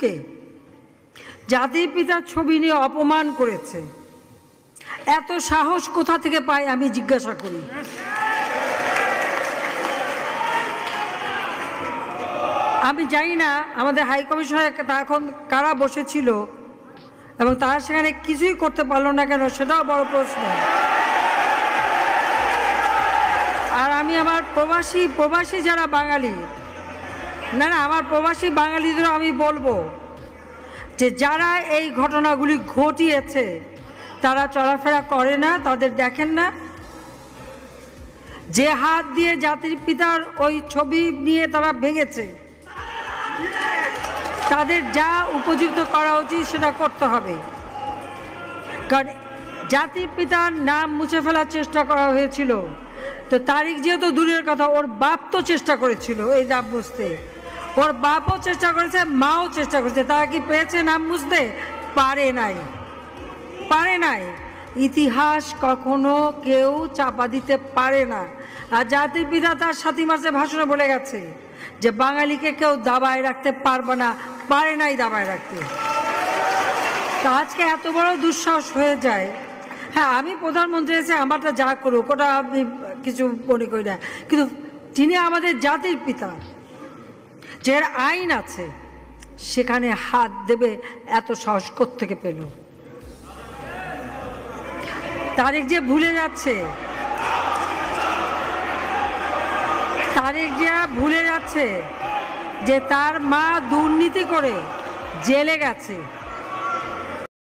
কে জাতির পিতার ছবি নিয়ে অপমান করেছে, এত সাহস কোথা থেকে পায় আমি জিজ্ঞাসা করি। আমি জানি না আমাদের হাই কমিশনার এখন কারা বসেছিল এবং তারা সেখানে কিছুই করতে পারলো না কেন, সেটাও বড় প্রশ্ন। আর আমি আমার প্রবাসী যারা বাঙালি, না আমার প্রবাসী বাঙালিদেরও আমি বলবো যে যারা এই ঘটনাগুলি ঘটিয়েছে তারা চলাফেরা করে না, তাদের দেখেন না। যে হাত দিয়ে জাতির পিতার ওই ছবি নিয়ে তারা ভেঙেছে, তাদের যা উপযুক্ত করা উচিত সেটা করতে হবে। কারণ জাতির পিতার নাম মুছে ফেলার চেষ্টা করা হয়েছিল, তো তারিখ যেহেতু দূরের কথা, ওর বাপ তো চেষ্টা করেছিল এই নাম মুছতে, ওর বাপও চেষ্টা করেছে, মাও চেষ্টা করেছে। তারা কি পেয়েছে নাম মুছতে? পারে নাই। ইতিহাস কখনো কেউ চাপা দিতে পারে না। আর জাতির পিতা তার 7 মার্চে ভাষণে বলে গেছে যে বাঙালিকে কেউ দাবায় রাখতে পারবে না, পারে নাই দাবায় রাখতে। তা আজকে এত বড় দুঃসাহস হয়ে যায়। হ্যাঁ, আমি প্রধানমন্ত্রী এসে আমারটা যা করুক ওটা আমি কিছু মনে করি না, কিন্তু তিনি আমাদের জাতির পিতা, যে আইন আছে সেখানে হাত দেবে এত সাহস কোত্থেকে পেল? তারেক যে ভুলে যাচ্ছে যে তার মা দুর্নীতি করে জেলে গেছে।